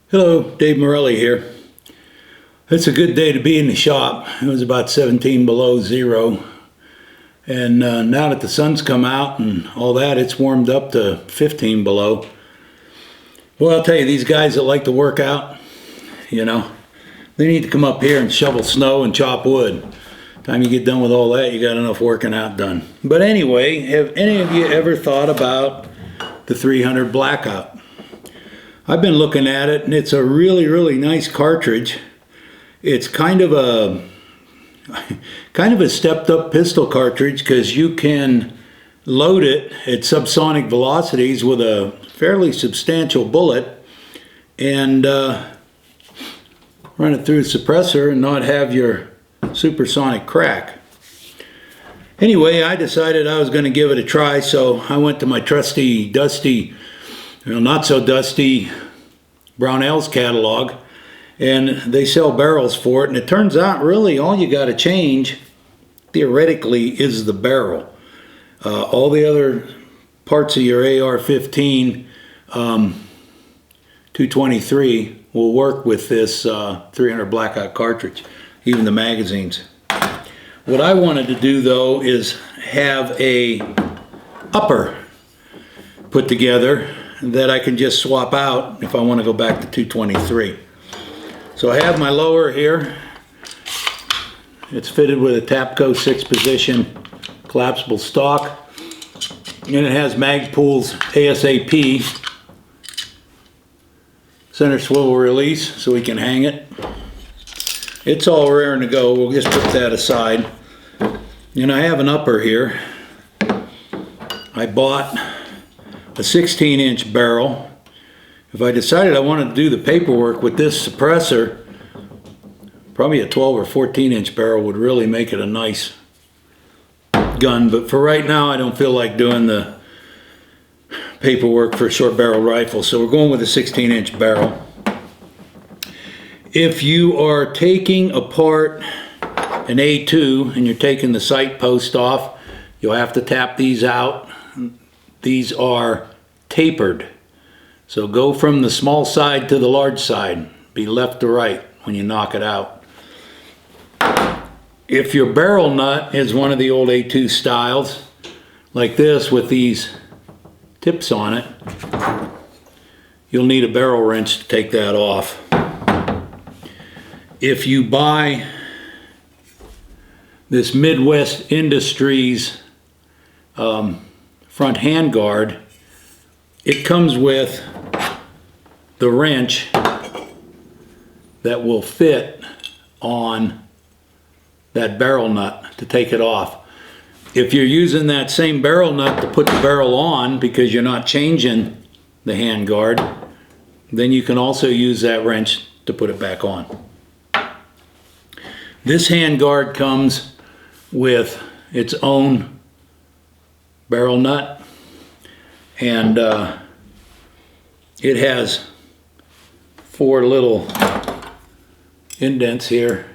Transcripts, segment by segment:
Hello, Dave Morelli here. It's a good day to be in the shop. It was about 17 below zero. And now that the sun's come out and all that, it's warmed up to 15 below. Well, I'll tell you, these guys that like to work out, they need to come up here and shovel snow and chop wood. Time you get done with all that, you got enough working out done. But anyway, have any of you ever thought about the 300 Blackout? I've been looking at it, and it's a really nice cartridge. It's kind of a stepped up pistol cartridge because you can load it at subsonic velocities with a fairly substantial bullet and run it through a suppressor and not have your supersonic crack. Anyway, I decided I was going to give it a try, so I went to my trusty, dusty, not so dusty Brownell's catalog, and they sell barrels for it. And it turns out really all you got to change theoretically is the barrel. All the other parts of your AR-15 223 will work with this 300 Blackout cartridge, even the magazines. What I wanted to do though is have a upper put together that I can just swap out if I want to go back to 223. So I have my lower here. It's fitted with a Tapco 6-position collapsible stock, and it has Magpul's ASAP center swivel release so we can hang it. It's all raring to go. We'll just put that aside. And I have an upper here. I bought a 16-inch barrel. If I decided I wanted to do the paperwork with this suppressor, probably a 12 or 14-inch barrel would really make it a nice gun. But for right now, I don't feel like doing the paperwork for a short barrel rifle, so we're going with a 16-inch barrel. If you are taking apart an A2 and you're taking the sight post off, you'll have to tap these out. These are tapered. So go from the small side to the large side. Be left to right when you knock it out. If your barrel nut is one of the old A2 styles, like this with these tips on it, you'll need a barrel wrench to take that off. If you buy this Midwest Industries front handguard, it comes with the wrench that will fit on that barrel nut to take it off. If you're using that same barrel nut to put the barrel on because you're not changing the handguard, then you can also use that wrench to put it back on. This handguard comes with its own barrel nut, and it has 4 little indents here,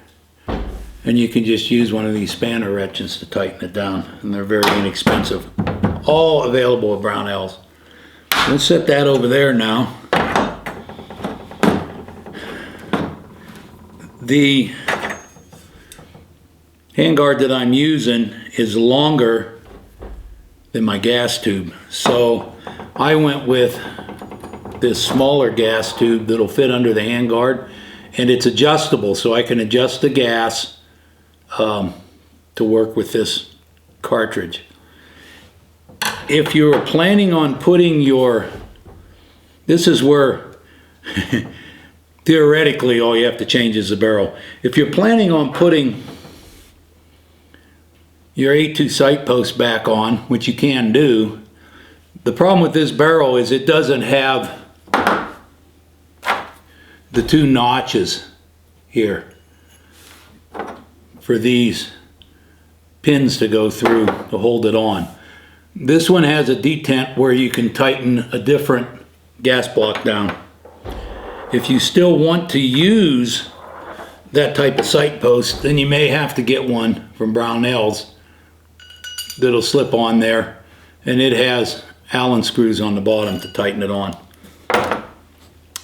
and you can just use one of these spanner wrenches to tighten it down, and they're very inexpensive. All available at Brownell's. We'll set that over there now. The handguard that I'm using is longer than my gas tube, so I went with this smaller gas tube that'll fit under the handguard, and it's adjustable, so I can adjust the gas to work with this cartridge. If you're planning on putting this is where theoretically all you have to change is the barrel. If you're planning on putting your A2 sight post back on, which you can do, the problem with this barrel is it doesn't have the 2 notches here for these pins to go through to hold it on. This one has a detent where you can tighten a different gas block down. If you still want to use that type of sight post, then you may have to get one from Brownell's that'll slip on there, and it has Allen screws on the bottom to tighten it on.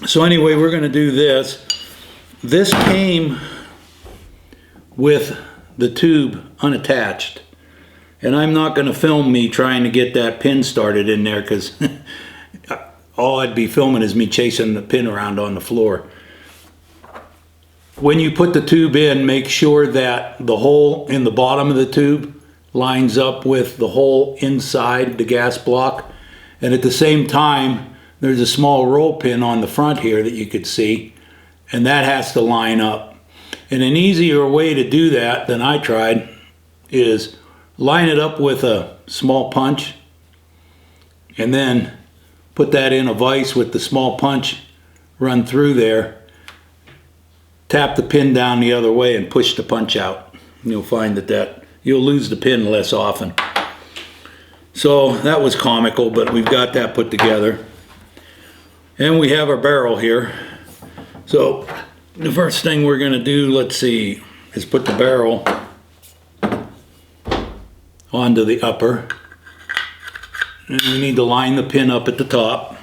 So anyway, we're going to do this. This came with the tube unattached. And I'm not going to film me trying to get that pin started in there, because all I'd be filming is me chasing the pin around on the floor. When you put the tube in, make sure that the hole in the bottom of the tube lines up with the hole inside the gas block. And at the same time, there's a small roll pin on the front here that you could see, and that has to line up. And an easier way to do that than I tried is line it up with a small punch, and then put that in a vise with the small punch run through there. Tap the pin down the other way and push the punch out. You'll find that you'll lose the pin less often. So that was comical, but we've got that put together. And we have our barrel here. So the first thing we're going to do, let's see, is put the barrel onto the upper. And we need to line the pin up at the top.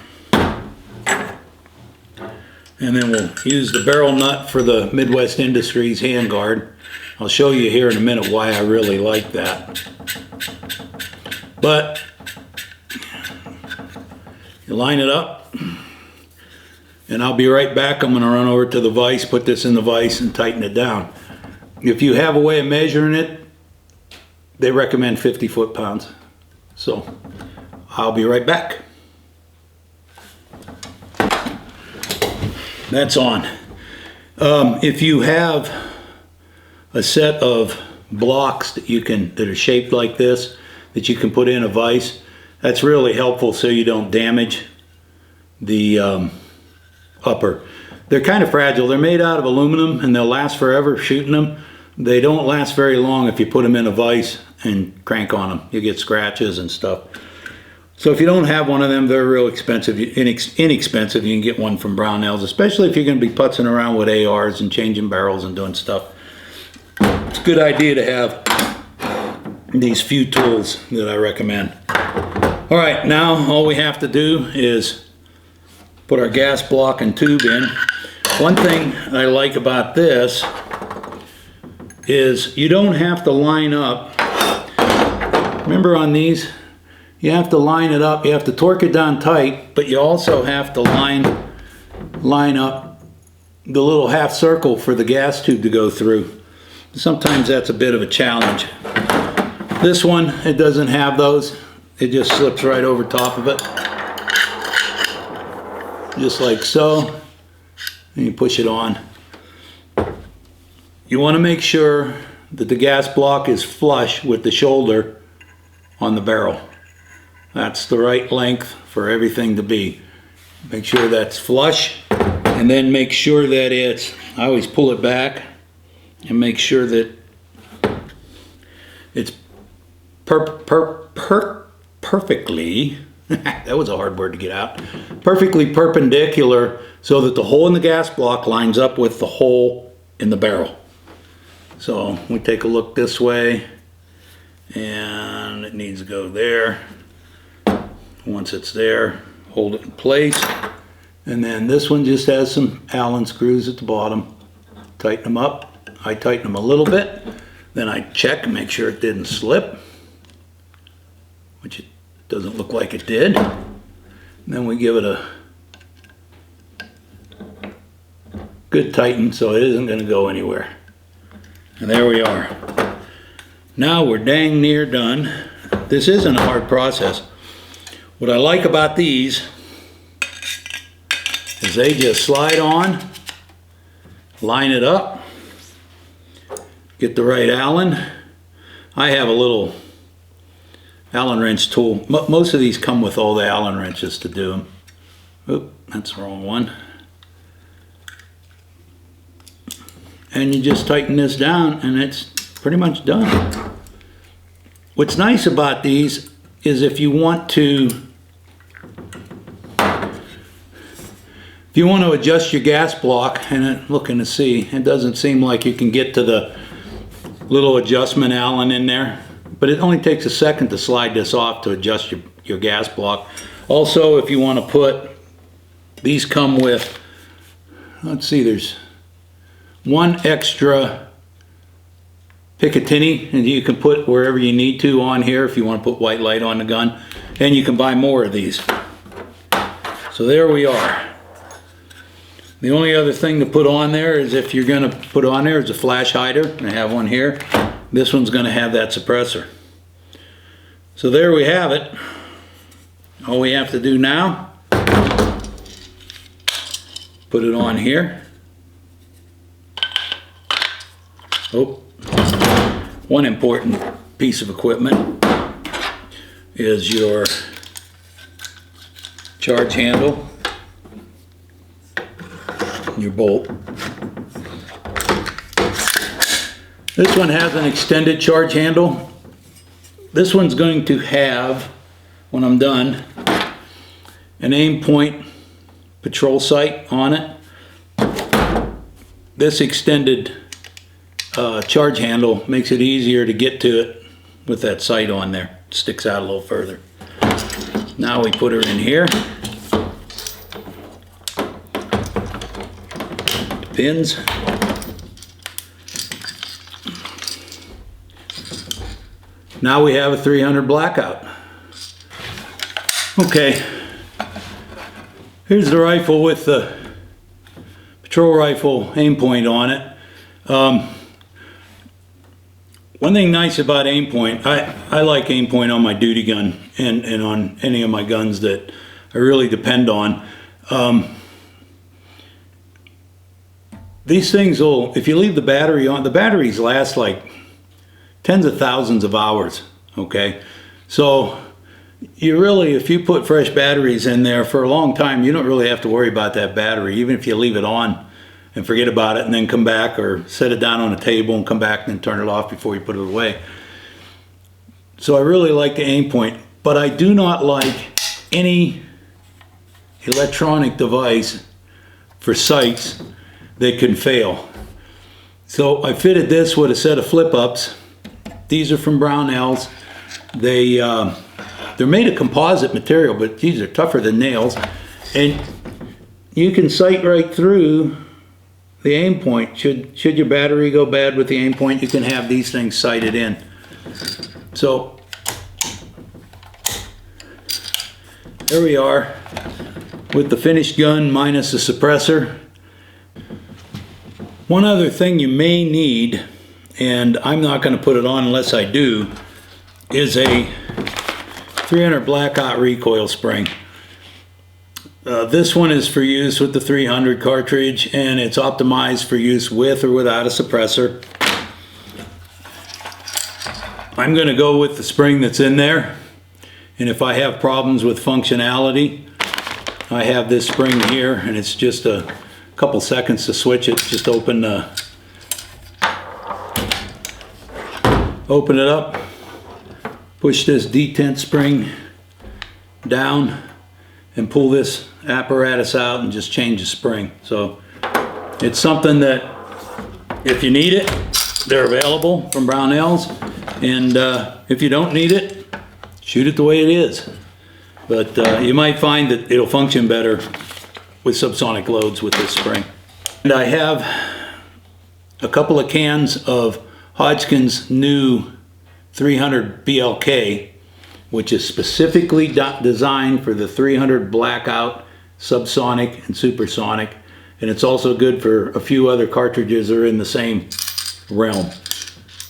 And then we'll use the barrel nut for the Midwest Industries handguard. I'll show you here in a minute why I really like that. But you line it up, and I'll be right back. I'm going to run over to the vise, put this in the vise, and tighten it down. If you have a way of measuring it, they recommend 50 foot-pounds. So I'll be right back. That's on. If you have a set of blocks that are shaped like this, that you can put in a vise, that's really helpful so you don't damage the upper. They're kind of fragile. They're made out of aluminum and they'll last forever shooting them. They don't last very long if you put them in a vise and crank on them. You get scratches and stuff. So if you don't have one of them, they're real expensive, inexpensive. You can get one from Brownells, especially if you're going to be putzing around with ARs and changing barrels and doing stuff. It's a good idea to have these few tools that I recommend. All right, now all we have to do is put our gas block and tube in. One thing I like about this is you don't have to line up. Remember on these, you have to line it up. You have to torque it down tight, but you also have to line up the little half circle for the gas tube to go through. Sometimes that's a bit of a challenge. This one, it doesn't have those. It just slips right over top of it. Just like so. And you push it on. You want to make sure that the gas block is flush with the shoulder on the barrel. That's the right length for everything to be. Make sure that's flush, and then make sure that I always pull it back and make sure that it's perfectly, that was a hard word to get out, perfectly perpendicular so that the hole in the gas block lines up with the hole in the barrel. So we take a look this way, and it needs to go there. Once it's there, hold it in place. And then this one just has some Allen screws at the bottom. Tighten them up. I tighten them a little bit. Then I check and make sure it didn't slip, which it doesn't look like it did. And then we give it a good tighten so it isn't going to go anywhere. And there we are. Now we're dang near done. This isn't a hard process. What I like about these is they just slide on, line it up, get the right Allen. I have a little Allen wrench tool. Most of these come with all the Allen wrenches to do them. Oop, that's the wrong one. And you just tighten this down and it's pretty much done. What's nice about these is if you want to adjust your gas block, and looking to see, it doesn't seem like you can get to the little adjustment Allen in there, but it only takes a second to slide this off to adjust your gas block. Also, if you want to these come with let's see, there's one extra Picatinny, and you can put wherever you need to on here if you want to put white light on the gun, and you can buy more of these. So there we are. The only other thing to put on there is, if you're going to put on there, is a flash hider. I have one here. This one's going to have that suppressor. So there we have it. All we have to do now, put it on here. Oh, one important piece of equipment is your charge handle, your bolt. This one has an extended charge handle. This one's going to have, when I'm done, an aim point patrol sight on it. This extended charge handle makes it easier to get to it with that sight on there. It sticks out a little further. Now we put her in here. Pins. Now we have a 300 Blackout. Okay, here's the rifle with the patrol rifle aim point on it. One thing nice about aim point, I like aim point on my duty gun and on any of my guns that I really depend on. These things will, if you leave the battery on, the batteries last like tens of thousands of hours, okay? So you really, if you put fresh batteries in there for a long time, you don't really have to worry about that battery, even if you leave it on and forget about it and then come back, or set it down on a table and come back and then turn it off before you put it away. So I really like the aim point, but I do not like any electronic device for sights that can fail. So I fitted this with a set of flip-ups. These are from Brownells. They're made of composite material, but these are tougher than nails. And you can sight right through the aim point. Should your battery go bad with the aim point, you can have these things sighted in. So there we are with the finished gun minus the suppressor. One other thing you may need, and I'm not going to put it on unless I do, is a 300 Blackout recoil spring. This one is for use with the 300 cartridge, and it's optimized for use with or without a suppressor. I'm going to go with the spring that's in there, and if I have problems with functionality, I have this spring here, and it's just a couple seconds to switch it. Just open it up, push this detent spring down, and pull this apparatus out and just change the spring. So it's something that if you need it, they're available from Brownells, and if you don't need it, shoot it the way it is. But you might find that it'll function better with subsonic loads with this spring. And I have a couple of cans of Hodgkin's new 300 BLK, which is specifically designed for the 300 Blackout, subsonic and supersonic, and it's also good for a few other cartridges that are in the same realm.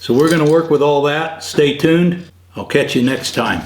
So we're going to work with all that. Stay tuned. I'll catch you next time.